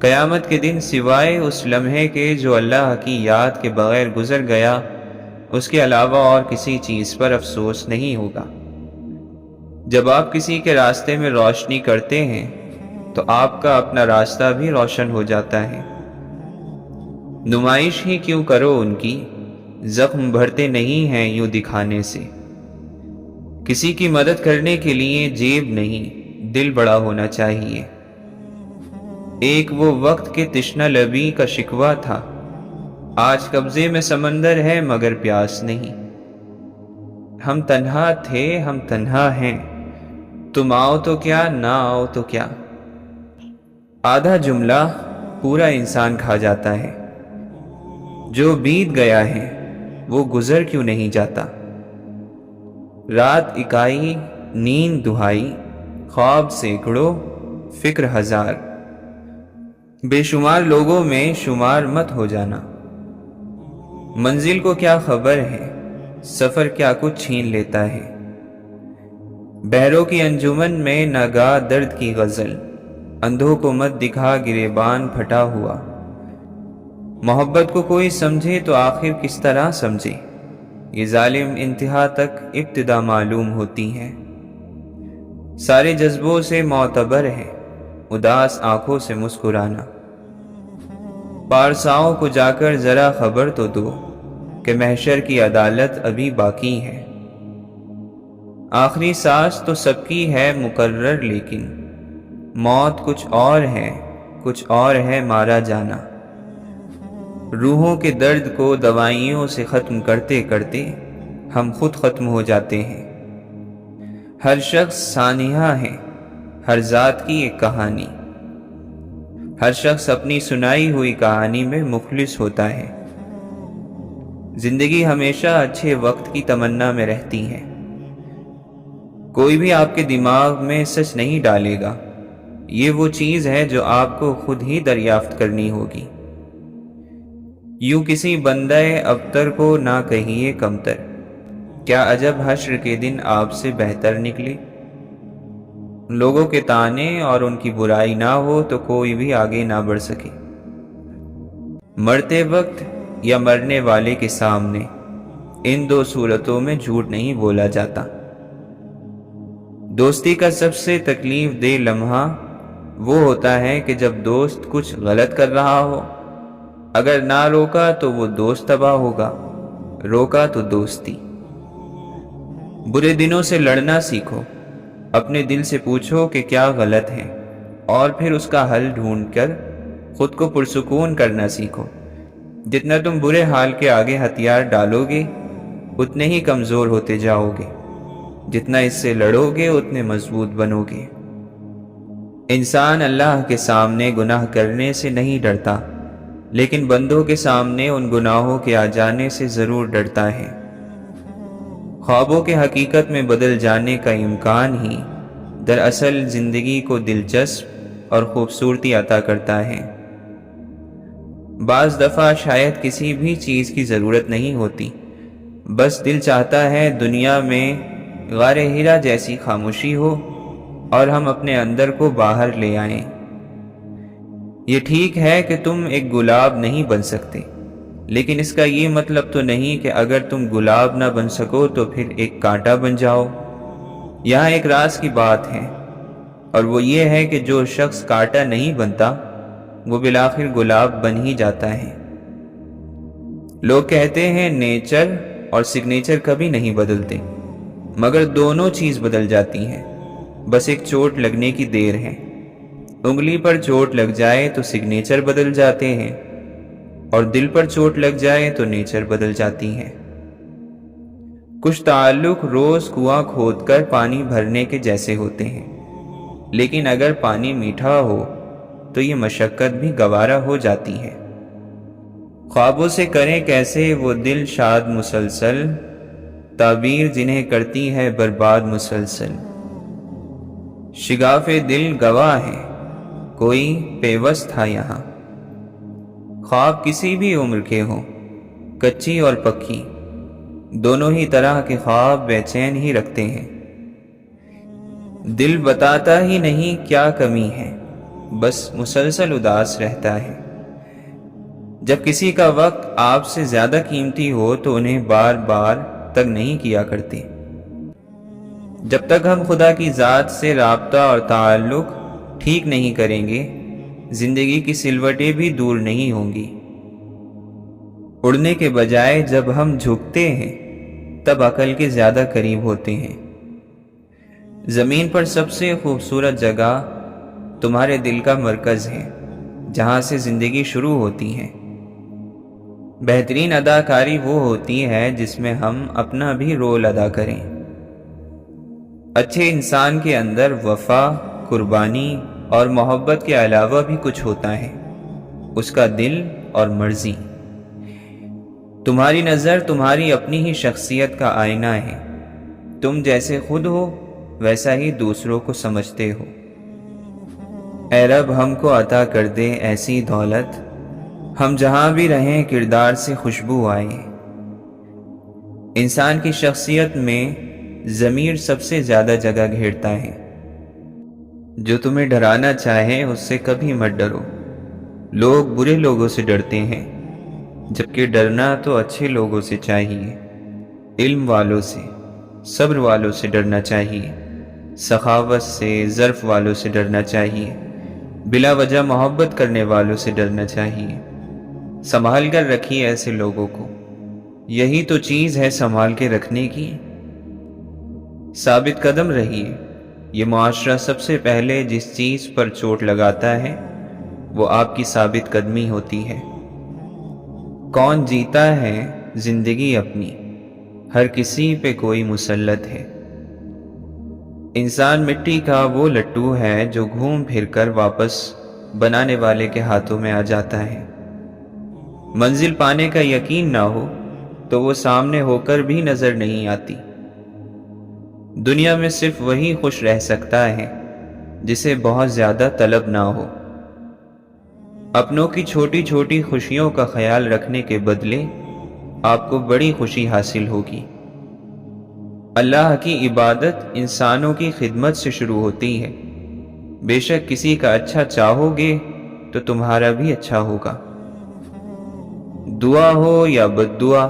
قیامت کے دن سوائے اس لمحے کے جو اللہ کی یاد کے بغیر گزر گیا، اس کے علاوہ اور کسی چیز پر افسوس نہیں ہوگا۔ جب آپ کسی کے راستے میں روشنی کرتے ہیں تو آپ کا اپنا راستہ بھی روشن ہو جاتا ہے۔ نمائش ہی کیوں کرو ان کی، زخم بھرتے نہیں ہیں یوں دکھانے سے۔ کسی کی مدد کرنے کے لیے جیب نہیں، دل بڑا ہونا چاہیے۔ ایک وہ وقت کے تشنہ لبی کا شکوہ تھا، آج قبضے میں سمندر ہے مگر پیاس نہیں۔ ہم تنہا تھے، ہم تنہا ہیں، تم آؤ تو کیا، نہ آؤ تو کیا۔ آدھا جملہ پورا انسان کھا جاتا ہے۔ جو بیت گیا ہے وہ گزر کیوں نہیں جاتا۔ رات اکائی، نیند دہائی، خواب سینکڑوں، فکر ہزار، بے شمار لوگوں میں شمار مت ہو جانا۔ منزل کو کیا خبر ہے، سفر کیا کچھ چھین لیتا ہے۔ بہروں کی انجمن میں ناگاہ درد کی غزل، اندھوں کو مت دکھا گریبان پھٹا ہوا۔ محبت کو کوئی سمجھے تو آخر کس طرح سمجھے، یہ ظالم انتہا تک ابتدا معلوم ہوتی ہے۔ سارے جذبوں سے معتبر ہے اداس آنکھوں سے مسکرانا۔ پارساؤں کو جا کر ذرا خبر تو دو کہ محشر کی عدالت ابھی باقی ہے۔ آخری سانس تو سب کی ہے مقرر، لیکن موت کچھ اور ہے، کچھ اور ہے مارا جانا۔ روحوں کے درد کو دوائیوں سے ختم کرتے کرتے ہم خود ختم ہو جاتے ہیں۔ ہر شخص سانحہ ہے، ہر ذات کی ایک کہانی، ہر شخص اپنی سنائی ہوئی کہانی میں مخلص ہوتا ہے۔ زندگی ہمیشہ اچھے وقت کی تمنا میں رہتی ہے۔ کوئی بھی آپ کے دماغ میں سچ نہیں ڈالے گا، یہ وہ چیز ہے جو آپ کو خود ہی دریافت کرنی ہوگی۔ یوں کسی بندہ ابتر کو نہ کہیے کمتر، کیا عجب حشر کے دن آپ سے بہتر نکلے۔ لوگوں کے طعنے اور ان کی برائی نہ ہو تو کوئی بھی آگے نہ بڑھ سکے۔ مرتے وقت یا مرنے والے کے سامنے ان دو صورتوں میں جھوٹ نہیں بولا جاتا۔ دوستی کا سب سے تکلیف دہ لمحہ وہ ہوتا ہے کہ جب دوست کچھ غلط کر رہا ہو، اگر نہ روکا تو وہ دوست تباہ ہوگا، روکا تو دوستی۔ برے دنوں سے لڑنا سیکھو، اپنے دل سے پوچھو کہ کیا غلط ہے، اور پھر اس کا حل ڈھونڈ کر خود کو پرسکون کرنا سیکھو۔ جتنا تم برے حال کے آگے ہتھیار ڈالو گے اتنے ہی کمزور ہوتے جاؤ گے، جتنا اس سے لڑو گے اتنے مضبوط بنو گے۔ انسان اللہ کے سامنے گناہ کرنے سے نہیں ڈرتا، لیکن بندوں کے سامنے ان گناہوں کے آ جانے سے ضرور ڈرتا ہے۔ خوابوں کے حقیقت میں بدل جانے کا امکان ہی دراصل زندگی کو دلچسپ اور خوبصورتی عطا کرتا ہے۔ بعض دفعہ شاید کسی بھی چیز کی ضرورت نہیں ہوتی، بس دل چاہتا ہے دنیا میں غار ہیرا جیسی خاموشی ہو اور ہم اپنے اندر کو باہر لے آئیں۔ یہ ٹھیک ہے کہ تم ایک گلاب نہیں بن سکتے، لیکن اس کا یہ مطلب تو نہیں کہ اگر تم گلاب نہ بن سکو تو پھر ایک کانٹا بن جاؤ۔ یہاں ایک راز کی بات ہے، اور وہ یہ ہے کہ جو شخص کانٹا نہیں بنتا وہ بالآخر گلاب بن ہی جاتا ہے۔ لوگ کہتے ہیں نیچر اور سگنیچر کبھی نہیں بدلتے، مگر دونوں چیز بدل جاتی ہیں، بس ایک چوٹ لگنے کی دیر ہے۔ انگلی پر چوٹ لگ جائے تو سگنیچر بدل جاتے ہیں، اور دل پر چوٹ لگ جائے تو نیچر بدل جاتی ہے۔ کچھ تعلق روز کنواں کھود کر پانی بھرنے کے جیسے ہوتے ہیں، لیکن اگر پانی میٹھا ہو تو یہ مشقت بھی گوارا ہو جاتی ہے۔ خوابوں سے کریں کیسے وہ دل شاد مسلسل، تعبیر جنہیں کرتی ہے برباد مسلسل۔ شگاف دل گواہ ہے، کوئی پیوست تھا یہاں۔ خواب کسی بھی عمر کے ہوں، کچی اور پکی، دونوں ہی طرح کے خواب بے چین ہی رکھتے ہیں۔ دل بتاتا ہی نہیں کیا کمی ہے، بس مسلسل اداس رہتا ہے۔ جب کسی کا وقت آپ سے زیادہ قیمتی ہو تو انہیں بار بار تنگ نہیں کیا کرتے۔ جب تک ہم خدا کی ذات سے رابطہ اور تعلق ٹھیک نہیں کریں گے، زندگی کی سلوٹیں بھی دور نہیں ہوں گی۔ اڑنے کے بجائے جب ہم جھکتے ہیں تب عقل کے زیادہ قریب ہوتے ہیں۔ زمین پر سب سے خوبصورت جگہ تمہارے دل کا مرکز ہے، جہاں سے زندگی شروع ہوتی ہے۔ بہترین اداکاری وہ ہوتی ہے جس میں ہم اپنا بھی رول ادا کریں۔ اچھے انسان کے اندر وفا، قربانی اور محبت کے علاوہ بھی کچھ ہوتا ہے، اس کا دل اور مرضی۔ تمہاری نظر تمہاری اپنی ہی شخصیت کا آئینہ ہے۔ تم جیسے خود ہو ویسا ہی دوسروں کو سمجھتے ہو۔ اے رب، ہم کو عطا کر دے ایسی دولت، ہم جہاں بھی رہیں کردار سے خوشبو آئے۔ انسان کی شخصیت میں ضمیر سب سے زیادہ جگہ گھیرتا ہے۔ جو تمہیں ڈرانا چاہے اس سے کبھی مت ڈرو۔ لوگ برے لوگوں سے ڈرتے ہیں، جبکہ ڈرنا تو اچھے لوگوں سے چاہیے۔ علم والوں سے، صبر والوں سے ڈرنا چاہیے، سخاوت سے، ظرف والوں سے ڈرنا چاہیے، بلا وجہ محبت کرنے والوں سے ڈرنا چاہیے۔ سنبھال کر رکھیے ایسے لوگوں کو، یہی تو چیز ہے سنبھال کے رکھنے کی۔ ثابت قدم رہیے۔ یہ معاشرہ سب سے پہلے جس چیز پر چوٹ لگاتا ہے وہ آپ کی ثابت قدمی ہوتی ہے۔ کون جیتا ہے زندگی اپنی، ہر کسی پہ کوئی مسلط ہے۔ انسان مٹی کا وہ لٹو ہے جو گھوم پھر کر واپس بنانے والے کے ہاتھوں میں آ جاتا ہے۔ منزل پانے کا یقین نہ ہو تو وہ سامنے ہو کر بھی نظر نہیں آتی۔ دنیا میں صرف وہی خوش رہ سکتا ہے جسے بہت زیادہ طلب نہ ہو۔ اپنوں کی چھوٹی چھوٹی خوشیوں کا خیال رکھنے کے بدلے آپ کو بڑی خوشی حاصل ہوگی۔ اللہ کی عبادت انسانوں کی خدمت سے شروع ہوتی ہے۔ بے شک کسی کا اچھا چاہو گے تو تمہارا بھی اچھا ہوگا۔ دعا ہو یا بد دعا،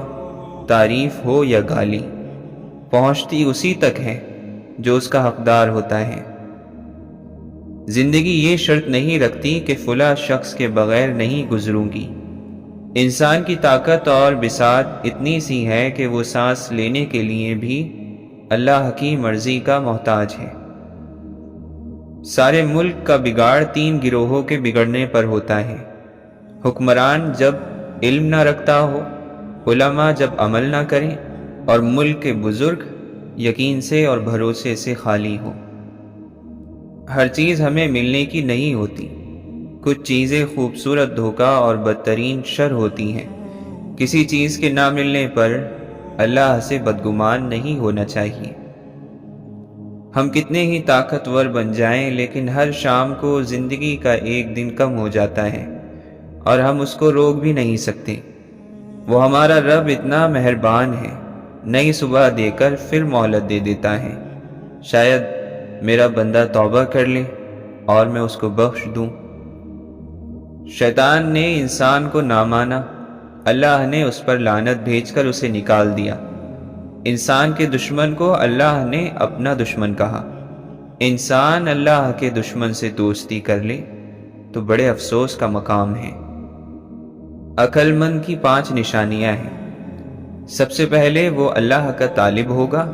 تعریف ہو یا گالی، پہنچتی اسی تک ہے جو اس کا حقدار ہوتا ہے۔ زندگی یہ شرط نہیں رکھتی کہ فلاں شخص کے بغیر نہیں گزروں گی۔ انسان کی طاقت اور بساط اتنی سی ہے کہ وہ سانس لینے کے لیے بھی اللہ کی مرضی کا محتاج ہے۔ سارے ملک کا بگاڑ 3 گروہوں کے بگڑنے پر ہوتا ہے: حکمران جب علم نہ رکھتا ہو، علماء جب عمل نہ کریں، اور ملک کے بزرگ یقین سے اور بھروسے سے خالی ہو۔ ہر چیز ہمیں ملنے کی نہیں ہوتی۔ کچھ چیزیں خوبصورت دھوکہ اور بدترین شر ہوتی ہیں۔ کسی چیز کے نہ ملنے پر اللہ سے بدگمان نہیں ہونا چاہیے۔ ہم کتنے ہی طاقتور بن جائیں لیکن ہر شام کو زندگی کا ایک دن کم ہو جاتا ہے اور ہم اس کو روک بھی نہیں سکتے۔ وہ ہمارا رب اتنا مہربان ہے، نئی صبح دے کر پھر مہلت دے دیتا ہے۔ شاید میرا بندہ توبہ کر لے اور میں اس کو بخش دوں۔ شیطان نے انسان کو نہ مانا، اللہ نے اس پر لعنت بھیج کر اسے نکال دیا۔ انسان کے دشمن کو اللہ نے اپنا دشمن کہا۔ انسان اللہ کے دشمن سے دوستی کر لے تو بڑے افسوس کا مقام ہے۔ عقل مند کی 5 نشانیاں ہیں۔ سب سے پہلے وہ اللہ کا طالب ہوگا،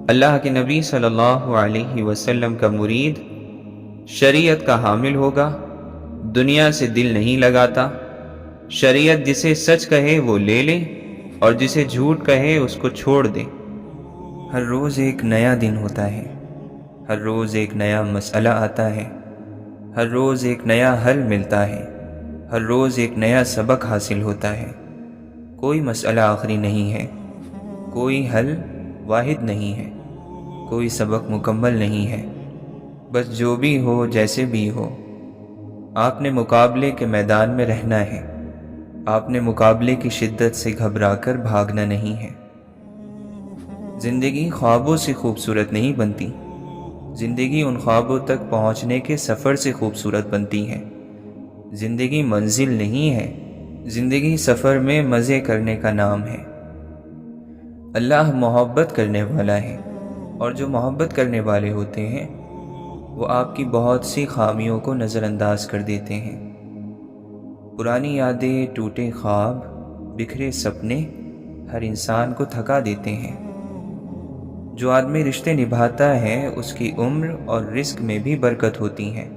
اللہ کے نبی صلی اللہ علیہ وسلم کا مرید، شریعت کا حامل ہوگا، دنیا سے دل نہیں لگاتا، شریعت جسے سچ کہے وہ لے لے اور جسے جھوٹ کہے اس کو چھوڑ دے۔ ہر روز ایک نیا دن ہوتا ہے، ہر روز ایک نیا مسئلہ آتا ہے، ہر روز ایک نیا حل ملتا ہے، ہر روز ایک نیا سبق حاصل ہوتا ہے۔ کوئی مسئلہ آخری نہیں ہے، کوئی حل واحد نہیں ہے، کوئی سبق مکمل نہیں ہے۔ بس جو بھی ہو جیسے بھی ہو، آپ نے مقابلے کے میدان میں رہنا ہے۔ آپ نے مقابلے کی شدت سے گھبرا کر بھاگنا نہیں ہے۔ زندگی خوابوں سے خوبصورت نہیں بنتی، زندگی ان خوابوں تک پہنچنے کے سفر سے خوبصورت بنتی ہے۔ زندگی منزل نہیں ہے، زندگی سفر میں مزے کرنے کا نام ہے۔ اللہ محبت کرنے والا ہے، اور جو محبت کرنے والے ہوتے ہیں وہ آپ کی بہت سی خامیوں کو نظر انداز کر دیتے ہیں۔ پرانی یادیں، ٹوٹے خواب، بکھرے سپنے ہر انسان کو تھکا دیتے ہیں۔ جو آدمی رشتے نبھاتا ہے اس کی عمر اور رزق میں بھی برکت ہوتی ہے،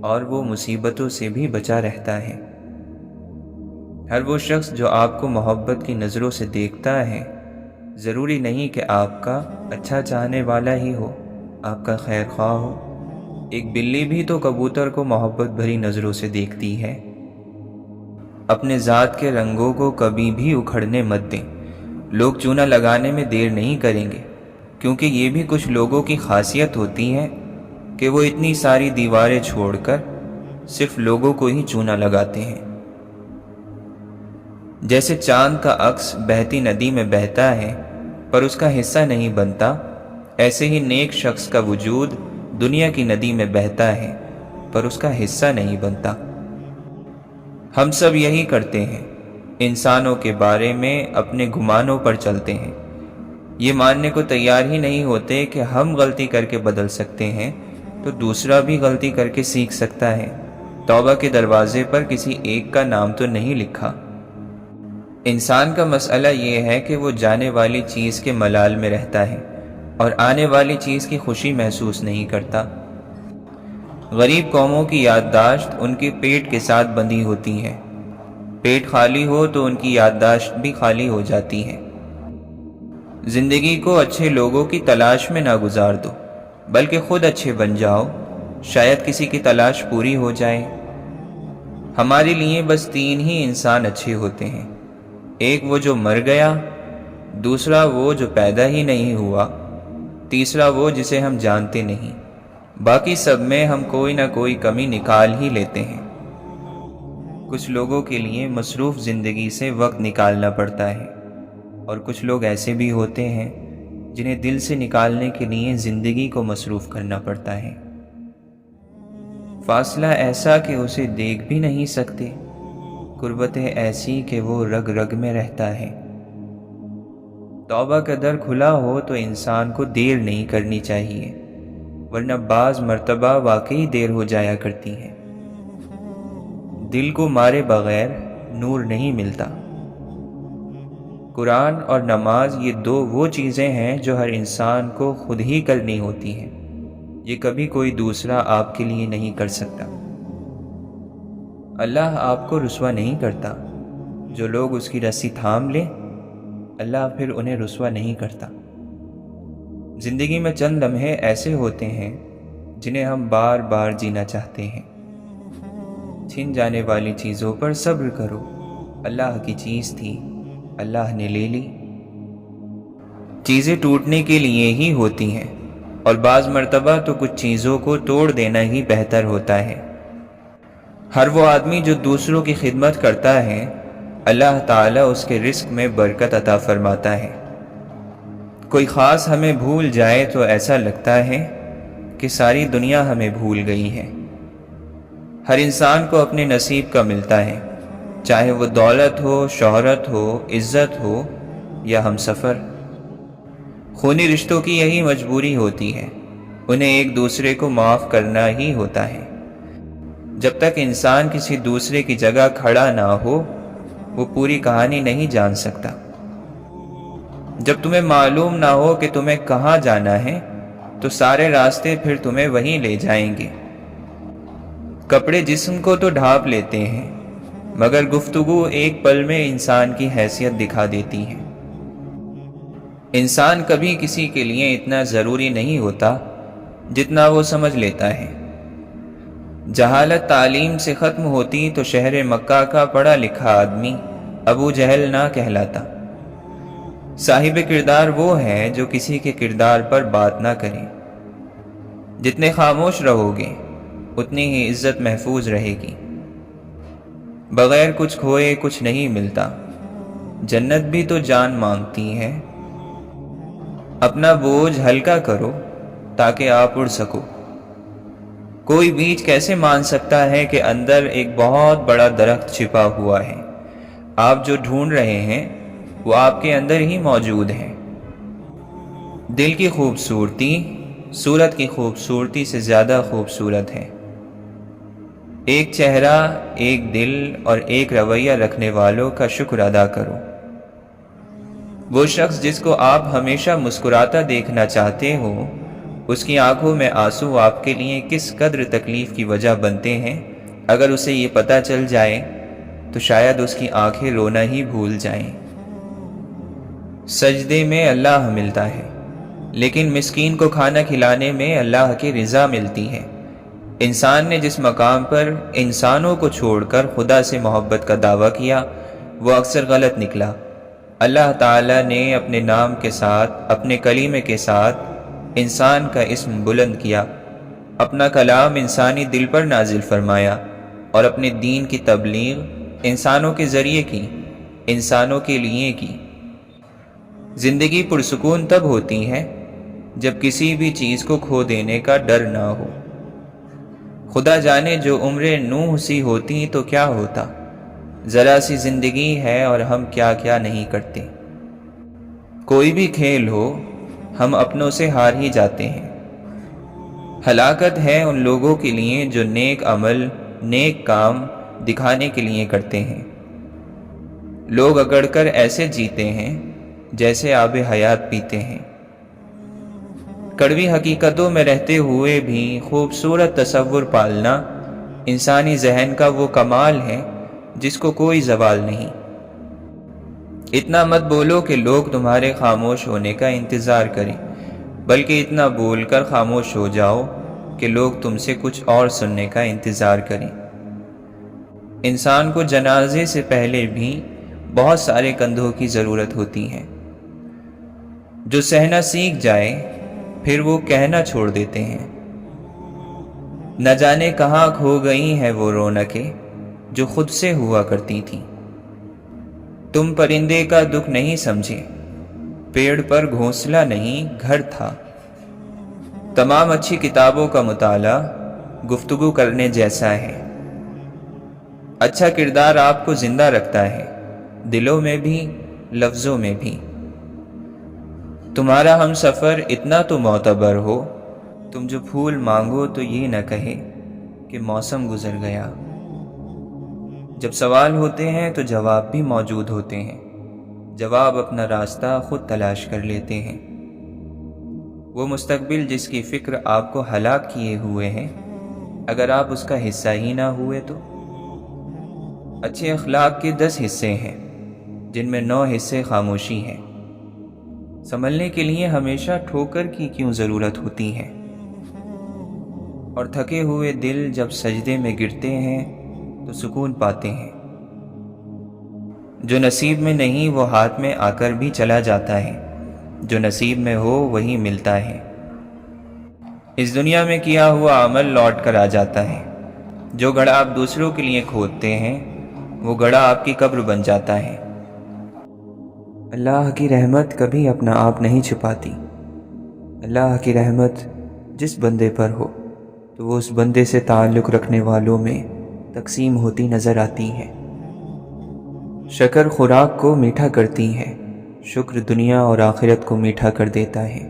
اور وہ مصیبتوں سے بھی بچا رہتا ہے۔ ہر وہ شخص جو آپ کو محبت کی نظروں سے دیکھتا ہے، ضروری نہیں کہ آپ کا اچھا چاہنے والا ہی ہو، آپ کا خیر خواہ ہو۔ ایک بلی بھی تو کبوتر کو محبت بھری نظروں سے دیکھتی ہے۔ اپنے ذات کے رنگوں کو کبھی بھی اکھڑنے مت دیں۔ لوگ چونا لگانے میں دیر نہیں کریں گے، کیونکہ یہ بھی کچھ لوگوں کی خاصیت ہوتی ہے کہ وہ اتنی ساری دیواریں چھوڑ کر صرف لوگوں کو ہی چونا لگاتے ہیں۔ جیسے چاند کا عکس بہتی ندی میں بہتا ہے پر اس کا حصہ نہیں بنتا، ایسے ہی نیک شخص کا وجود دنیا کی ندی میں بہتا ہے پر اس کا حصہ نہیں بنتا۔ ہم سب یہی کرتے ہیں، انسانوں کے بارے میں اپنے گمانوں پر چلتے ہیں، یہ ماننے کو تیار ہی نہیں ہوتے کہ ہم غلطی کر کے بدل سکتے ہیں تو دوسرا بھی غلطی کر کے سیکھ سکتا ہے۔ توبہ کے دروازے پر کسی ایک کا نام تو نہیں لکھا۔ انسان کا مسئلہ یہ ہے کہ وہ جانے والی چیز کے ملال میں رہتا ہے اور آنے والی چیز کی خوشی محسوس نہیں کرتا۔ غریب قوموں کی یادداشت ان کے پیٹ کے ساتھ بندھی ہوتی ہے۔ پیٹ خالی ہو تو ان کی یادداشت بھی خالی ہو جاتی ہے۔ زندگی کو اچھے لوگوں کی تلاش میں نہ گزار دو، بلکہ خود اچھے بن جاؤ، شاید کسی کی تلاش پوری ہو جائے۔ ہمارے لیے بس 3 ہی انسان اچھے ہوتے ہیں، ایک وہ جو مر گیا، دوسرا وہ جو پیدا ہی نہیں ہوا، تیسرا وہ جسے ہم جانتے نہیں۔ باقی سب میں ہم کوئی نہ کوئی کمی نکال ہی لیتے ہیں۔ کچھ لوگوں کے لیے مصروف زندگی سے وقت نکالنا پڑتا ہے، اور کچھ لوگ ایسے بھی ہوتے ہیں جنہیں دل سے نکالنے کے لیے زندگی کو مصروف کرنا پڑتا ہے۔ فاصلہ ایسا کہ اسے دیکھ بھی نہیں سکتے، قربتیں ایسی کہ وہ رگ رگ میں رہتا ہے۔ توبہ کا در کھلا ہو تو انسان کو دیر نہیں کرنی چاہیے، ورنہ بعض مرتبہ واقعی دیر ہو جایا کرتی ہے۔ دل کو مارے بغیر نور نہیں ملتا۔ قرآن اور نماز یہ 2 وہ چیزیں ہیں جو ہر انسان کو خود ہی کرنی ہوتی ہیں، یہ کبھی کوئی دوسرا آپ کے لیے نہیں کر سکتا۔ اللہ آپ کو رسوا نہیں کرتا، جو لوگ اس کی رسی تھام لیں اللہ پھر انہیں رسوا نہیں کرتا۔ زندگی میں چند لمحے ایسے ہوتے ہیں جنہیں ہم بار بار جینا چاہتے ہیں۔ چھن جانے والی چیزوں پر صبر کرو، اللہ کی چیز تھی، اللہ نے لے لی۔ چیزیں ٹوٹنے کے لیے ہی ہوتی ہیں، اور بعض مرتبہ تو کچھ چیزوں کو توڑ دینا ہی بہتر ہوتا ہے۔ ہر وہ آدمی جو دوسروں کی خدمت کرتا ہے، اللہ تعالیٰ اس کے رزق میں برکت عطا فرماتا ہے۔ کوئی خاص ہمیں بھول جائے تو ایسا لگتا ہے کہ ساری دنیا ہمیں بھول گئی ہے۔ ہر انسان کو اپنے نصیب کا ملتا ہے، چاہے وہ دولت ہو، شہرت ہو، عزت ہو یا ہم سفر۔ خونی رشتوں کی یہی مجبوری ہوتی ہے، انہیں ایک دوسرے کو معاف کرنا ہی ہوتا ہے۔ جب تک انسان کسی دوسرے کی جگہ کھڑا نہ ہو وہ پوری کہانی نہیں جان سکتا۔ جب تمہیں معلوم نہ ہو کہ تمہیں کہاں جانا ہے تو سارے راستے پھر تمہیں وہیں لے جائیں گے۔ کپڑے جسم کو تو ڈھانپ لیتے ہیں، مگر گفتگو ایک پل میں انسان کی حیثیت دکھا دیتی ہے۔ انسان کبھی کسی کے لیے اتنا ضروری نہیں ہوتا جتنا وہ سمجھ لیتا ہے۔ جہالت تعلیم سے ختم ہوتی تو شہر مکہ کا پڑھا لکھا آدمی ابو جہل نہ کہلاتا۔ صاحب کردار وہ ہے جو کسی کے کردار پر بات نہ کرے۔ جتنے خاموش رہو گے اتنی ہی عزت محفوظ رہے گی۔ بغیر کچھ کھوئے کچھ نہیں ملتا، جنت بھی تو جان مانگتی ہے۔ اپنا بوجھ ہلکا کرو، تاکہ آپ اڑ سکو۔ کوئی بیج کیسے مان سکتا ہے کہ اندر ایک بہت بڑا درخت چھپا ہوا ہے؟ آپ جو ڈھونڈ رہے ہیں وہ آپ کے اندر ہی موجود ہے۔ دل کی خوبصورتی صورت کی خوبصورتی سے زیادہ خوبصورت ہے۔ ایک چہرہ، ایک دل اور ایک رویہ رکھنے والوں کا شکر ادا کرو۔ وہ شخص جس کو آپ ہمیشہ مسکراتا دیکھنا چاہتے ہو، اس کی آنکھوں میں آنسو آپ کے لیے کس قدر تکلیف کی وجہ بنتے ہیں، اگر اسے یہ پتہ چل جائے تو شاید اس کی آنکھیں رونا ہی بھول جائیں۔ سجدے میں اللہ ملتا ہے، لیکن مسکین کو کھانا کھلانے میں اللہ کی رضا ملتی ہے۔ انسان نے جس مقام پر انسانوں کو چھوڑ کر خدا سے محبت کا دعویٰ کیا، وہ اکثر غلط نکلا۔ اللہ تعالیٰ نے اپنے نام کے ساتھ، اپنے کلیمے کے ساتھ انسان کا اسم بلند کیا، اپنا کلام انسانی دل پر نازل فرمایا اور اپنے دین کی تبلیغ انسانوں کے ذریعے کی، انسانوں کے لیے کی۔ زندگی پرسکون تب ہوتی ہے جب کسی بھی چیز کو کھو دینے کا ڈر نہ ہو۔ خدا جانے جو عمریں نوح سی ہوتی تو کیا ہوتا۔ ذرا سی زندگی ہے اور ہم کیا کیا نہیں کرتے۔ کوئی بھی کھیل ہو، ہم اپنوں سے ہار ہی جاتے ہیں۔ ہلاکت ہے ان لوگوں کے لیے جو نیک عمل، نیک کام دکھانے کے لیے کرتے ہیں۔ لوگ اکڑ کر ایسے جیتے ہیں جیسے آب حیات پیتے ہیں۔ کڑوی حقیقتوں میں رہتے ہوئے بھی خوبصورت تصور پالنا انسانی ذہن کا وہ کمال ہے جس کو کوئی زوال نہیں۔ اتنا مت بولو کہ لوگ تمہارے خاموش ہونے کا انتظار کریں، بلکہ اتنا بول کر خاموش ہو جاؤ کہ لوگ تم سے کچھ اور سننے کا انتظار کریں۔ انسان کو جنازے سے پہلے بھی بہت سارے کندھوں کی ضرورت ہوتی ہے۔ جو سہنا سیکھ جائے پھر وہ کہنا چھوڑ دیتے ہیں۔ نہ جانے کہاں کھو گئی ہیں وہ رونقیں جو خود سے ہوا کرتی تھیں۔ تم پرندے کا دکھ نہیں سمجھے، پیڑ پر گھونسلہ نہیں گھر تھا۔ تمام اچھی کتابوں کا مطالعہ گفتگو کرنے جیسا ہے۔ اچھا کردار آپ کو زندہ رکھتا ہے، دلوں میں بھی، لفظوں میں بھی۔ تمہارا ہم سفر اتنا تو معتبر ہو، تم جو پھول مانگو تو یہ نہ کہے کہ موسم گزر گیا۔ جب سوال ہوتے ہیں تو جواب بھی موجود ہوتے ہیں، جواب اپنا راستہ خود تلاش کر لیتے ہیں۔ وہ مستقبل جس کی فکر آپ کو ہلاک کیے ہوئے ہے، اگر آپ اس کا حصہ ہی نہ ہوئے تو۔ اچھے اخلاق کے 10 حصے ہیں جن میں 9 حصے خاموشی ہیں۔ سنبھلنے کے لیے ہمیشہ ٹھوکر کی کیوں ضرورت ہوتی ہے؟ اور تھکے ہوئے دل جب سجدے میں گرتے ہیں تو سکون پاتے ہیں۔ جو نصیب میں نہیں وہ ہاتھ میں آ کر بھی چلا جاتا ہے، جو نصیب میں ہو وہی ملتا ہے۔ اس دنیا میں کیا ہوا عمل لوٹ کر آ جاتا ہے۔ جو گڑھا آپ دوسروں کے لیے کھودتے ہیں وہ گڑھا آپ کی قبر بن جاتا ہے۔ اللہ کی رحمت کبھی اپنا آپ نہیں چھپاتی۔ اللہ کی رحمت جس بندے پر ہو تو وہ اس بندے سے تعلق رکھنے والوں میں تقسیم ہوتی نظر آتی ہے۔ شکر خوراک کو میٹھا کرتی ہے، شکر دنیا اور آخرت کو میٹھا کر دیتا ہے۔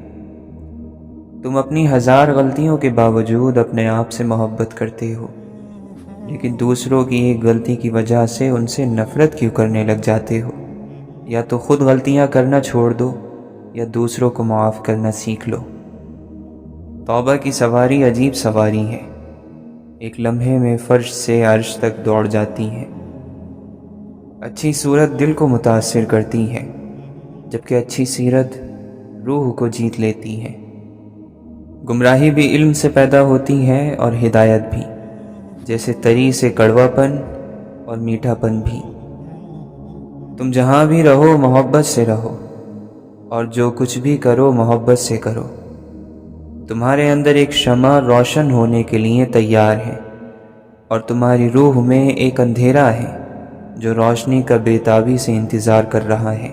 تم اپنی 1000 غلطیوں کے باوجود اپنے آپ سے محبت کرتے ہو، لیکن دوسروں کی ایک غلطی کی وجہ سے ان سے نفرت کیوں کرنے لگ جاتے ہو؟ یا تو خود غلطیاں کرنا چھوڑ دو یا دوسروں کو معاف کرنا سیکھ لو۔ توبہ کی سواری عجیب سواری ہے، ایک لمحے میں فرش سے عرش تک دوڑ جاتی ہے۔ اچھی صورت دل کو متاثر کرتی ہے، جبکہ اچھی سیرت روح کو جیت لیتی ہے۔ گمراہی بھی علم سے پیدا ہوتی ہے اور ہدایت بھی، جیسے تری سے کڑوا پن اور میٹھا پن بھی۔ تم جہاں بھی رہو محبت سے رہو، اور جو کچھ بھی کرو محبت سے کرو۔ تمہارے اندر ایک شمع روشن ہونے کے لیے تیار ہے، اور تمہاری روح میں ایک اندھیرا ہے جو روشنی کا بے تابی سے انتظار کر رہا ہے۔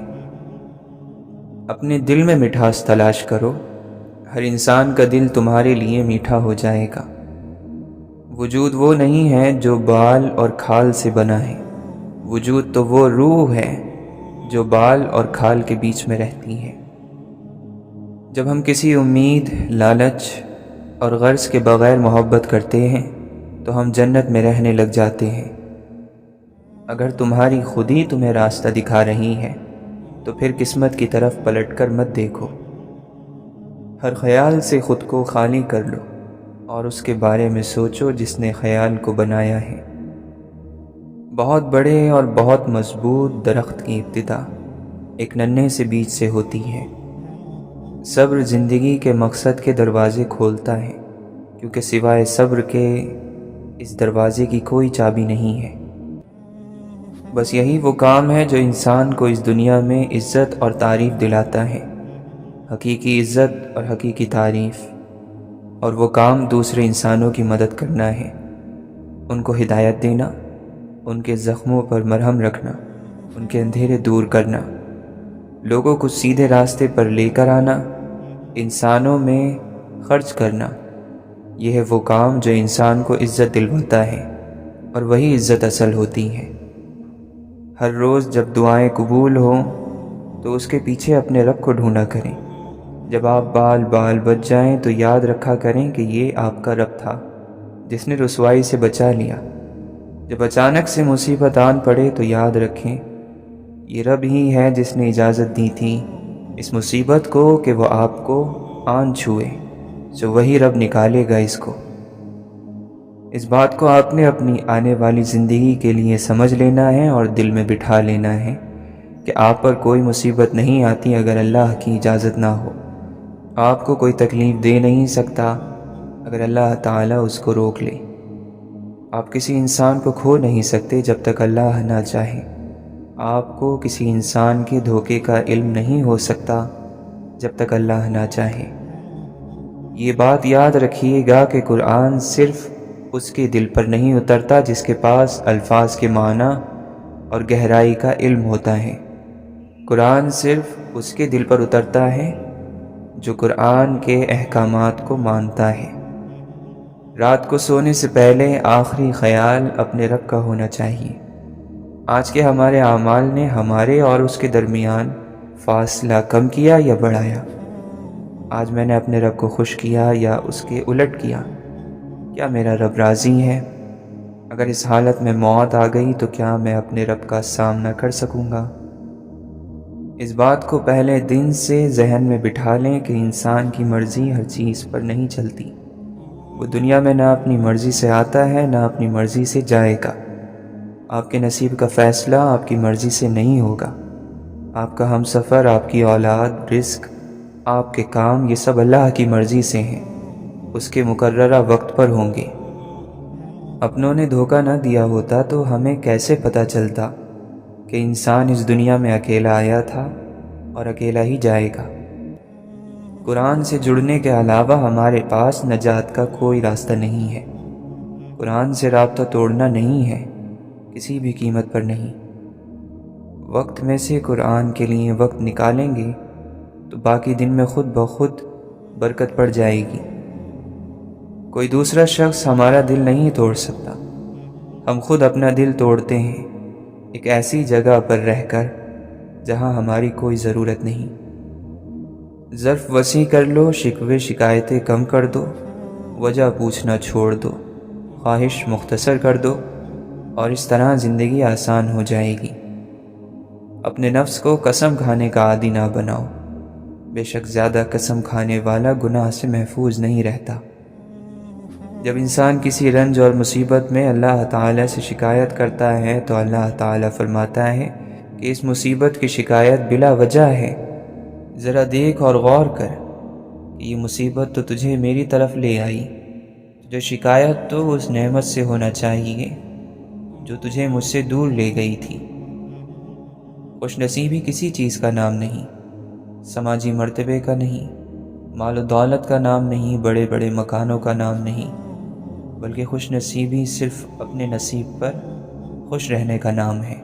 اپنے دل میں مٹھاس تلاش کرو، ہر انسان کا دل تمہارے لیے میٹھا ہو جائے گا۔ وجود وہ نہیں ہے جو بال اور کھال سے بنا ہے، وجود تو وہ روح ہے جو بال اور کھال کے بیچ میں رہتی ہے۔ جب ہم کسی امید، لالچ اور غرض کے بغیر محبت کرتے ہیں تو ہم جنت میں رہنے لگ جاتے ہیں۔ اگر تمہاری خودی تمہیں راستہ دکھا رہی ہے تو پھر قسمت کی طرف پلٹ کر مت دیکھو۔ ہر خیال سے خود کو خالی کر لو اور اس کے بارے میں سوچو جس نے خیال کو بنایا ہے۔ بہت بڑے اور بہت مضبوط درخت کی ابتدا ایک ننھے سے بیج سے ہوتی ہے۔ صبر زندگی کے مقصد کے دروازے کھولتا ہے، کیونکہ سوائے صبر کے اس دروازے کی کوئی چابی نہیں ہے۔ بس یہی وہ کام ہے جو انسان کو اس دنیا میں عزت اور تعریف دلاتا ہے، حقیقی عزت اور حقیقی تعریف۔ اور وہ کام دوسرے انسانوں کی مدد کرنا ہے، ان کو ہدایت دینا، ان کے زخموں پر مرہم رکھنا، ان کے اندھیرے دور کرنا، لوگوں کو سیدھے راستے پر لے کر آنا، انسانوں میں خرچ کرنا۔ یہ ہے وہ کام جو انسان کو عزت دلواتا ہے، اور وہی عزت اصل ہوتی ہے۔ ہر روز جب دعائیں قبول ہوں تو اس کے پیچھے اپنے رب کو ڈھونڈا کریں۔ جب آپ بال بچ جائیں تو یاد رکھا کریں کہ یہ آپ کا رب تھا جس نے رسوائی سے بچا لیا۔ جب اچانک سے مصیبت آن پڑے تو یاد رکھیں یہ رب ہی ہے جس نے اجازت دی تھی اس مصیبت کو کہ وہ آپ کو آن چھوئے، تو وہی رب نکالے گا اس کو۔ اس بات کو آپ نے اپنی آنے والی زندگی کے لیے سمجھ لینا ہے اور دل میں بٹھا لینا ہے کہ آپ پر کوئی مصیبت نہیں آتی اگر اللہ کی اجازت نہ ہو۔ آپ کو کوئی تکلیف دے نہیں سکتا اگر اللہ تعالیٰ اس کو روک لے۔ آپ کسی انسان کو کھو نہیں سکتے جب تک اللہ نہ چاہے۔ آپ کو کسی انسان کے دھوکے کا علم نہیں ہو سکتا جب تک اللہ نہ چاہے۔ یہ بات یاد رکھیے گا کہ قرآن صرف اس کے دل پر نہیں اترتا جس کے پاس الفاظ کے معنی اور گہرائی کا علم ہوتا ہے۔ قرآن صرف اس کے دل پر اترتا ہے جو قرآن کے احکامات کو مانتا ہے۔ رات کو سونے سے پہلے آخری خیال اپنے رب کا ہونا چاہیے۔ آج کے ہمارے اعمال نے ہمارے اور اس کے درمیان فاصلہ کم کیا یا بڑھایا؟ آج میں نے اپنے رب کو خوش کیا یا اس کے الٹ کیا؟ کیا میرا رب راضی ہے؟ اگر اس حالت میں موت آ گئی تو کیا میں اپنے رب کا سامنا کر سکوں گا؟ اس بات کو پہلے دن سے ذہن میں بٹھا لیں کہ انسان کی مرضی ہر چیز پر نہیں چلتی۔ وہ دنیا میں نہ اپنی مرضی سے آتا ہے نہ اپنی مرضی سے جائے گا۔ آپ کے نصیب کا فیصلہ آپ کی مرضی سے نہیں ہوگا۔ آپ کا ہم سفر، آپ کی اولاد، رزق، آپ کے کام، یہ سب اللہ کی مرضی سے ہیں، اس کے مقررہ وقت پر ہوں گے۔ اپنوں نے دھوکہ نہ دیا ہوتا تو ہمیں کیسے پتہ چلتا کہ انسان اس دنیا میں اکیلا آیا تھا اور اکیلا ہی جائے گا۔ قرآن سے جڑنے کے علاوہ ہمارے پاس نجات کا کوئی راستہ نہیں ہے۔ قرآن سے رابطہ توڑنا نہیں ہے، کسی بھی قیمت پر نہیں۔ وقت میں سے قرآن کے لیے وقت نکالیں گے تو باقی دن میں خود بخود برکت پڑ جائے گی۔ کوئی دوسرا شخص ہمارا دل نہیں توڑ سکتا، ہم خود اپنا دل توڑتے ہیں، ایک ایسی جگہ پر رہ کر جہاں ہماری کوئی ضرورت نہیں۔ ظرف وسیع کر لو، شکوے شکایتیں کم کر دو، وجہ پوچھنا چھوڑ دو، خواہش مختصر کر دو، اور اس طرح زندگی آسان ہو جائے گی۔ اپنے نفس کو قسم کھانے کا عادی نہ بناؤ، بے شک زیادہ قسم کھانے والا گناہ سے محفوظ نہیں رہتا۔ جب انسان کسی رنج اور مصیبت میں اللہ تعالیٰ سے شکایت کرتا ہے تو اللہ تعالیٰ فرماتا ہے کہ اس مصیبت کی شکایت بلا وجہ ہے، ذرا دیکھ اور غور کر کہ یہ مصیبت تو تجھے میری طرف لے آئی، جو شکایت تو اس نعمت سے ہونا چاہیے جو تجھے مجھ سے دور لے گئی تھی۔ خوش نصیبی کسی چیز کا نام نہیں، سماجی مرتبے کا نہیں، مال و دولت کا نام نہیں، بڑے بڑے مکانوں کا نام نہیں، بلکہ خوش نصیبی صرف اپنے نصیب پر خوش رہنے کا نام ہے۔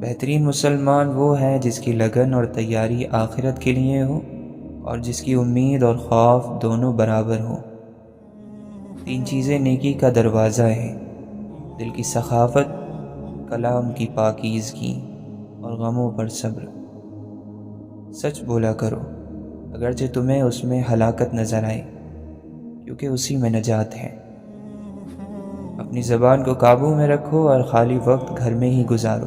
بہترین مسلمان وہ ہے جس کی لگن اور تیاری آخرت کے لیے ہو اور جس کی امید اور خوف دونوں برابر ہوں۔ 3 چیزیں نیکی کا دروازہ ہیں: دل کی سخاوت، کلام کی پاکیزگی اور غموں پر صبر۔ سچ بولا کرو اگرچہ تمہیں اس میں ہلاکت نظر آئے، کیونکہ اسی میں نجات ہے۔ اپنی زبان کو قابو میں رکھو اور خالی وقت گھر میں ہی گزارو،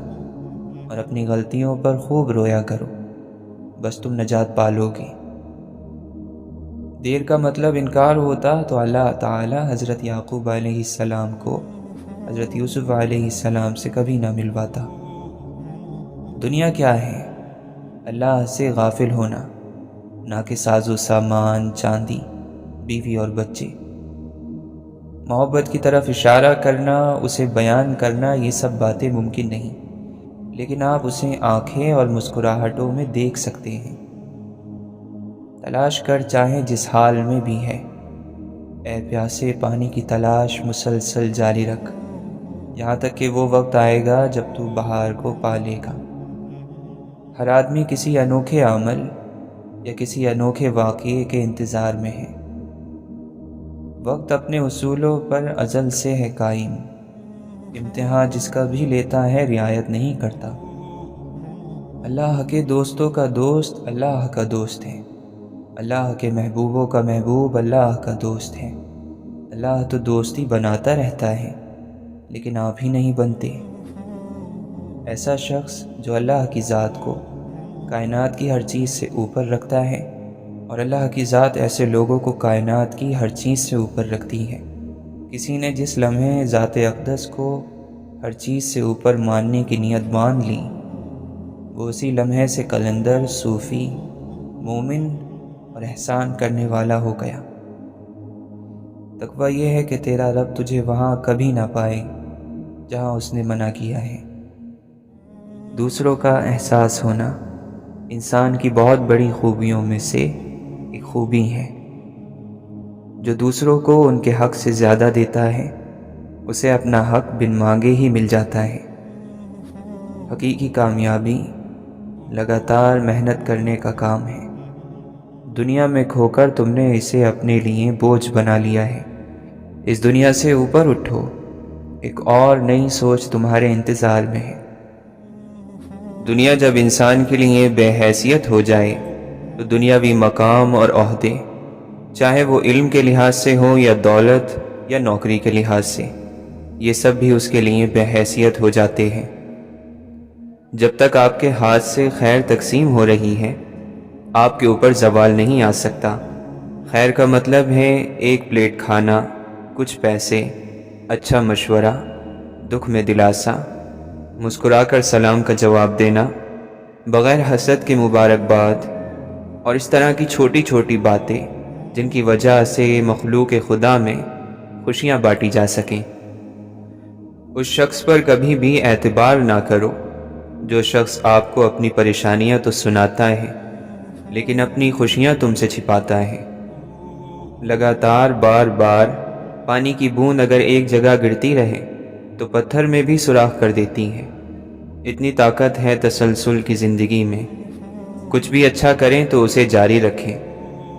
اور اپنی غلطیوں پر خوب رویا کرو، بس تم نجات پالو گے۔ دیر کا مطلب انکار ہوتا تو اللہ تعالی حضرت یعقوب علیہ السلام کو حضرت یوسف علیہ السلام سے کبھی نہ ملواتا۔ دنیا کیا ہے؟ اللہ سے غافل ہونا، نہ کہ ساز و سامان، چاندی، بیوی اور بچے۔ محبت کی طرف اشارہ کرنا، اسے بیان کرنا، یہ سب باتیں ممکن نہیں، لیکن آپ اسے آنکھیں اور مسکراہٹوں میں دیکھ سکتے ہیں۔ تلاش کر چاہے جس حال میں بھی ہے، اے پیاسے پانی کی تلاش مسلسل جاری رکھ، یہاں تک کہ وہ وقت آئے گا جب تو بہار کو پا لے گا۔ ہر آدمی کسی انوکھے عمل یا کسی انوکھے واقعے کے انتظار میں ہے۔ وقت اپنے اصولوں پر ازل سے ہے قائم، امتحان جس کا بھی لیتا ہے رعایت نہیں کرتا۔ اللہ کے دوستوں کا دوست اللہ کا دوست ہے، اللہ کے محبوبوں کا محبوب اللہ کا دوست ہے۔ اللہ تو دوستی بناتا رہتا ہے، لیکن آپ ہی نہیں بنتے۔ ایسا شخص جو اللہ کی ذات کو کائنات کی ہر چیز سے اوپر رکھتا ہے، اور اللہ کی ذات ایسے لوگوں کو کائنات کی ہر چیز سے اوپر رکھتی ہے۔ کسی نے جس لمحے ذات اقدس کو ہر چیز سے اوپر ماننے کی نیت مان لی، وہ اسی لمحے سے قلندر، صوفی، مومن اور احسان کرنے والا ہو گیا۔ تقویٰ یہ ہے کہ تیرا رب تجھے وہاں کبھی نہ پائے جہاں اس نے منع کیا ہے۔ دوسروں کا احساس ہونا انسان کی بہت بڑی خوبیوں میں سے ایک خوبی ہے۔ جو دوسروں کو ان کے حق سے زیادہ دیتا ہے، اسے اپنا حق بن مانگے ہی مل جاتا ہے۔ حقیقی کامیابی لگاتار محنت کرنے کا کام ہے۔ دنیا میں کھو کر تم نے اسے اپنے لیے بوجھ بنا لیا ہے۔ اس دنیا سے اوپر اٹھو، ایک اور نئی سوچ تمہارے انتظار میں ہے۔ دنیا جب انسان کے لیے بے حیثیت ہو جائے تو دنیاوی مقام اور عہدے، چاہے وہ علم کے لحاظ سے ہو یا دولت یا نوکری کے لحاظ سے، یہ سب بھی اس کے لیے بے حیثیت ہو جاتے ہیں۔ جب تک آپ کے ہاتھ سے خیر تقسیم ہو رہی ہے، آپ کے اوپر زوال نہیں آ سکتا۔ خیر کا مطلب ہے ایک پلیٹ کھانا، کچھ پیسے، اچھا مشورہ، دکھ میں دلاسا، مسکرا کر سلام کا جواب دینا، بغیر حسد کے مبارکباد، اور اس طرح کی چھوٹی چھوٹی باتیں جن کی وجہ سے مخلوق خدا میں خوشیاں بانٹی جا سکیں۔ اس شخص پر کبھی بھی اعتبار نہ کرو جو شخص آپ کو اپنی پریشانیاں تو سناتا ہے، لیکن اپنی خوشیاں تم سے چھپاتا ہے۔ لگاتار بار بار پانی کی بوند اگر ایک جگہ گرتی رہے تو پتھر میں بھی سوراخ کر دیتی ہے۔ اتنی طاقت ہے تسلسل کی زندگی میں۔ کچھ بھی اچھا کریں تو اسے جاری رکھیں۔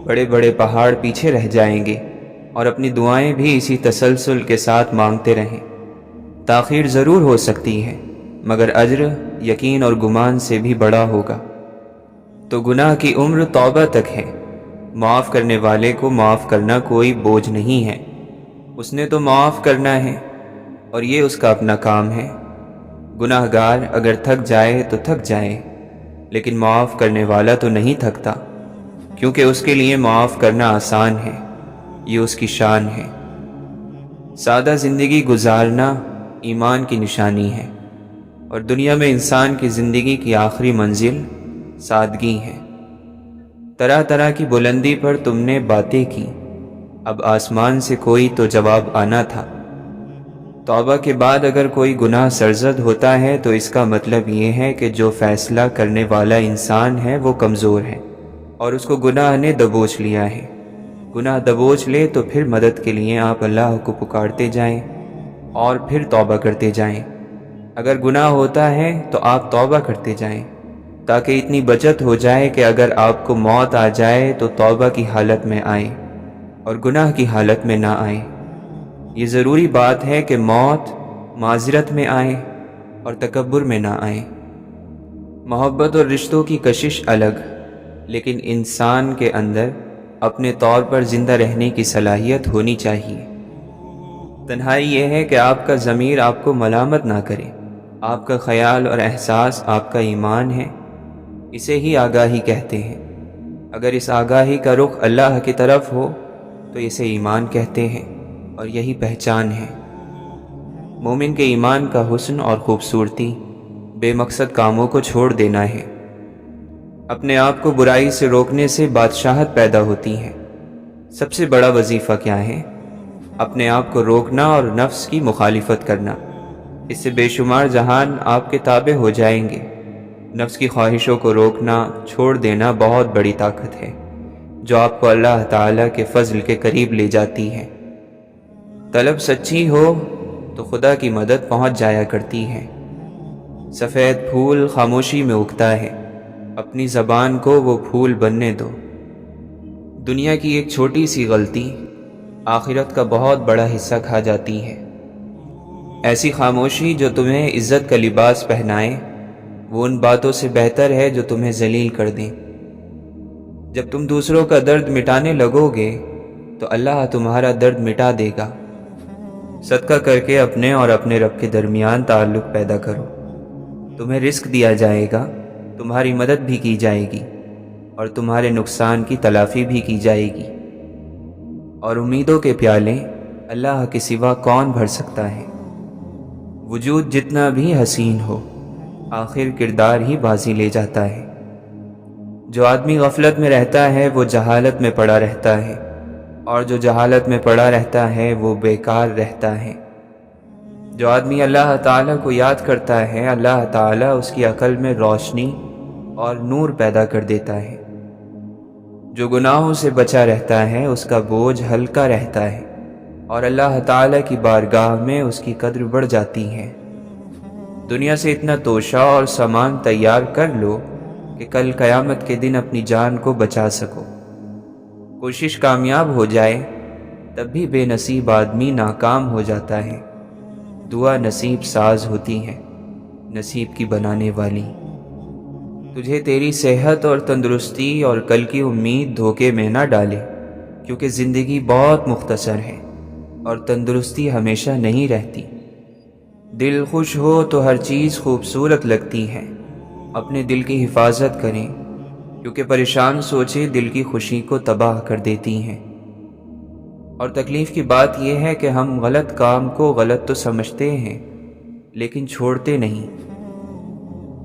بڑے بڑے پہاڑ پیچھے رہ جائیں گے، اور اپنی دعائیں بھی اسی تسلسل کے ساتھ مانگتے رہیں۔ تاخیر ضرور ہو سکتی ہے، مگر اجر یقین اور گمان سے بھی بڑا ہوگا۔ تو گناہ کی عمر توبہ تک ہے۔ معاف کرنے والے کو معاف کرنا کوئی بوجھ نہیں ہے، اس نے تو معاف کرنا ہے، اور یہ اس کا اپنا کام ہے۔ گناہ گار اگر تھک جائے تو تھک جائے، لیکن معاف کرنے والا تو نہیں تھکتا، کیونکہ اس کے لیے معاف کرنا آسان ہے، یہ اس کی شان ہے۔ سادہ زندگی گزارنا ایمان کی نشانی ہے، اور دنیا میں انسان کی زندگی کی آخری منزل سادگی ہے۔ طرح طرح کی بلندی پر تم نے باتیں کی، اب آسمان سے کوئی تو جواب آنا تھا۔ توبہ کے بعد اگر کوئی گناہ سرزد ہوتا ہے تو اس کا مطلب یہ ہے کہ جو فیصلہ کرنے والا انسان ہے وہ کمزور ہے، اور اس کو گناہ نے دبوچ لیا ہے۔ گناہ دبوچ لے تو پھر مدد کے لیے آپ اللہ کو پکارتے جائیں اور پھر توبہ کرتے جائیں۔ اگر گناہ ہوتا ہے تو آپ توبہ کرتے جائیں، تاکہ اتنی بچت ہو جائے کہ اگر آپ کو موت آ جائے تو توبہ کی حالت میں آئے اور گناہ کی حالت میں نہ آئے۔ یہ ضروری بات ہے کہ موت معذرت میں آئے اور تکبر میں نہ آئے۔ محبت اور رشتوں کی کشش الگ، لیکن انسان کے اندر اپنے طور پر زندہ رہنے کی صلاحیت ہونی چاہیے۔ تنہائی یہ ہے کہ آپ کا ضمیر آپ کو ملامت نہ کرے، آپ کا خیال اور احساس آپ کا ایمان ہے، اسے ہی آگاہی کہتے ہیں۔ اگر اس آگاہی کا رخ اللہ کی طرف ہو تو اسے ایمان کہتے ہیں، اور یہی پہچان ہے۔ مومن کے ایمان کا حسن اور خوبصورتی بے مقصد کاموں کو چھوڑ دینا ہے۔ اپنے آپ کو برائی سے روکنے سے بادشاہت پیدا ہوتی ہے۔ سب سے بڑا وظیفہ کیا ہے؟ اپنے آپ کو روکنا اور نفس کی مخالفت کرنا۔ اس سے بے شمار جہان آپ کے تابع ہو جائیں گے۔ نفس کی خواہشوں کو روکنا، چھوڑ دینا بہت بڑی طاقت ہے، جو آپ کو اللہ تعالیٰ کے فضل کے قریب لے جاتی ہے۔ طلب سچی ہو تو خدا کی مدد پہنچ جایا کرتی ہے۔ سفید پھول خاموشی میں اگتا ہے، اپنی زبان کو وہ پھول بننے دو۔ دنیا کی ایک چھوٹی سی غلطی آخرت کا بہت بڑا حصہ کھا جاتی ہے۔ ایسی خاموشی جو تمہیں عزت کا لباس پہنائے، وہ ان باتوں سے بہتر ہے جو تمہیں ذلیل کر دیں۔ جب تم دوسروں کا درد مٹانے لگو گے تو اللہ تمہارا درد مٹا دے گا۔ صدقہ کر کے اپنے اور اپنے رب کے درمیان تعلق پیدا کرو، تمہیں رزق دیا جائے گا، تمہاری مدد بھی کی جائے گی، اور تمہارے نقصان کی تلافی بھی کی جائے گی۔ اور امیدوں کے پیالے اللہ کے سوا کون بھر سکتا ہے؟ وجود جتنا بھی حسین ہو، آخر کردار ہی بازی لے جاتا ہے۔ جو آدمی غفلت میں رہتا ہے وہ جہالت میں پڑا رہتا ہے، اور جو جہالت میں پڑا رہتا ہے وہ بیکار رہتا ہے۔ جو آدمی اللہ تعالیٰ کو یاد کرتا ہے، اللہ تعالیٰ اس کی عقل میں روشنی اور نور پیدا کر دیتا ہے۔ جو گناہوں سے بچا رہتا ہے اس کا بوجھ ہلکا رہتا ہے، اور اللہ تعالیٰ کی بارگاہ میں اس کی قدر بڑھ جاتی ہے۔ دنیا سے اتنا توشہ اور سامان تیار کر لو کہ کل قیامت کے دن اپنی جان کو بچا سکو۔ کوشش کامیاب ہو جائے تب بھی بے نصیب آدمی ناکام ہو جاتا ہے۔ دعا نصیب ساز ہوتی ہے، نصیب کی بنانے والی۔ تجھے تیری صحت اور تندرستی اور کل کی امید دھوکے میں نہ ڈالے، کیونکہ زندگی بہت مختصر ہے اور تندرستی ہمیشہ نہیں رہتی۔ دل خوش ہو تو ہر چیز خوبصورت لگتی ہے۔ اپنے دل کی حفاظت کریں، کیونکہ پریشان سوچیں دل کی خوشی کو تباہ کر دیتی ہیں۔ اور تکلیف کی بات یہ ہے کہ ہم غلط کام کو غلط تو سمجھتے ہیں، لیکن چھوڑتے نہیں۔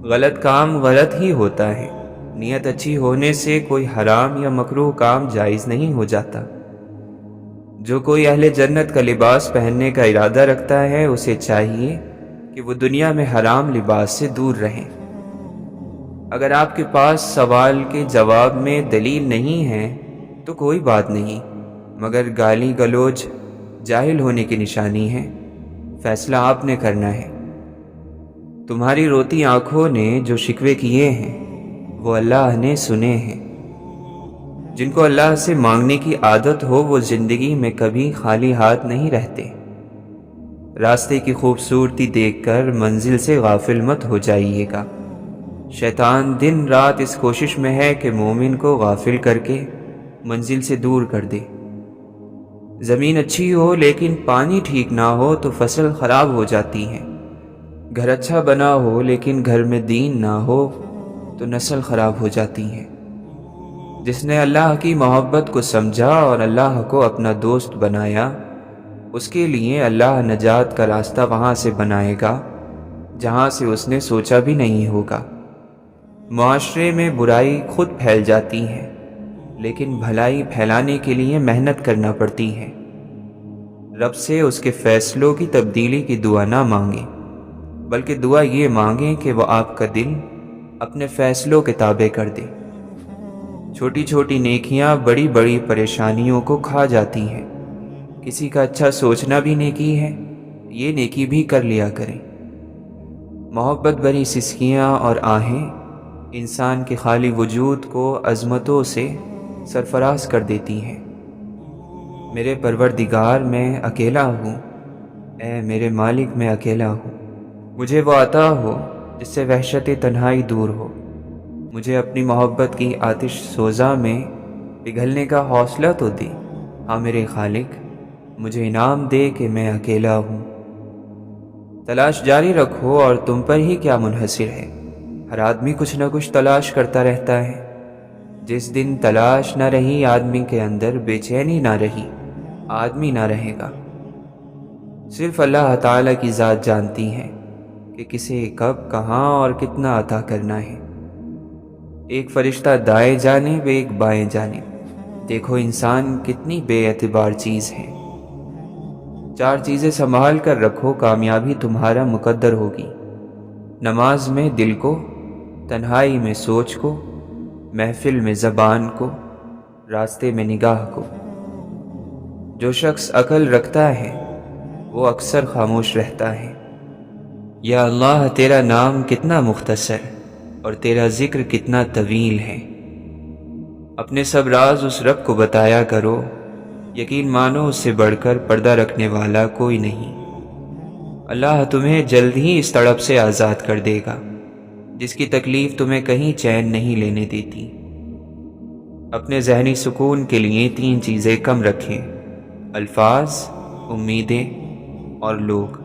غلط کام غلط ہی ہوتا ہے، نیت اچھی ہونے سے کوئی حرام یا مکروہ کام جائز نہیں ہو جاتا۔ جو کوئی اہل جنت کا لباس پہننے کا ارادہ رکھتا ہے، اسے چاہیے کہ وہ دنیا میں حرام لباس سے دور رہیں۔ اگر آپ کے پاس سوال کے جواب میں دلیل نہیں ہے تو کوئی بات نہیں، مگر گالی گلوچ جاہل ہونے کی نشانی ہے۔ فیصلہ آپ نے کرنا ہے۔ تمہاری روتی آنکھوں نے جو شکوے کیے ہیں وہ اللہ نے سنے ہیں۔ جن کو اللہ سے مانگنے کی عادت ہو وہ زندگی میں کبھی خالی ہاتھ نہیں رہتے۔ راستے کی خوبصورتی دیکھ کر منزل سے غافل مت ہو جائیے گا۔ شیطان دن رات اس کوشش میں ہے کہ مومن کو غافل کر کے منزل سے دور کر دے۔ زمین اچھی ہو لیکن پانی ٹھیک نہ ہو تو فصل خراب ہو جاتی ہے۔ گھر اچھا بنا ہو لیکن گھر میں دین نہ ہو تو نسل خراب ہو جاتی ہے۔ جس نے اللہ کی محبت کو سمجھا اور اللہ کو اپنا دوست بنایا، اس کے لیے اللہ نجات کا راستہ وہاں سے بنائے گا جہاں سے اس نے سوچا بھی نہیں ہوگا۔ معاشرے میں برائی خود پھیل جاتی ہے، لیکن بھلائی پھیلانے کے لیے محنت کرنا پڑتی ہے۔ رب سے اس کے فیصلوں کی تبدیلی کی دعا نہ مانگیں، بلکہ دعا یہ مانگیں کہ وہ آپ کا دل اپنے فیصلوں کے تابع کر دے۔ چھوٹی چھوٹی نیکیاں بڑی بڑی پریشانیوں کو کھا جاتی ہیں۔ کسی کا اچھا سوچنا بھی نیکی ہے، یہ نیکی بھی کر لیا کریں۔ محبت بھری سسکیاں اور آہیں انسان کے خالی وجود کو عظمتوں سے سرفراز کر دیتی ہیں۔ میرے پروردگار میں اکیلا ہوں، اے میرے مالک میں اکیلا ہوں۔ مجھے وہ عطا ہو جس سے وحشت تنہائی دور ہو۔ مجھے اپنی محبت کی آتش سوزا میں پگھلنے کا حوصلہ تو دے۔ ہاں میرے خالق، مجھے انعام دے کہ میں اکیلا ہوں۔ تلاش جاری رکھو اور تم پر ہی کیا منحصر ہے۔ ہر آدمی کچھ نہ کچھ تلاش کرتا رہتا ہے۔ جس دن تلاش نہ رہی آدمی کے اندر، بے چینی نہ رہی، آدمی نہ رہے گا۔ صرف اللہ تعالیٰ کی ذات جانتی ہے کہ کسے کب، کہاں اور کتنا عطا کرنا ہے۔ ایک فرشتہ دائیں جانب، ایک بائیں جانب۔ دیکھو انسان کتنی بے اعتبار چیز ہے۔ 4 چیزیں سنبھال کر رکھو، کامیابی تمہارا مقدر ہوگی۔ نماز میں دل کو، تنہائی میں سوچ کو، محفل میں زبان کو، راستے میں نگاہ کو۔ جو شخص عقل رکھتا ہے وہ اکثر خاموش رہتا ہے۔ یا اللہ، تیرا نام کتنا مختصر اور تیرا ذکر کتنا طویل ہے۔ اپنے سب راز اس رب کو بتایا کرو، یقین مانو اس سے بڑھ کر پردہ رکھنے والا کوئی نہیں۔ اللہ تمہیں جلد ہی اس تڑپ سے آزاد کر دے گا جس کی تکلیف تمہیں کہیں چین نہیں لینے دیتی۔ اپنے ذہنی سکون کے لیے 3 چیزیں کم رکھیں: الفاظ، امیدیں اور لوگ۔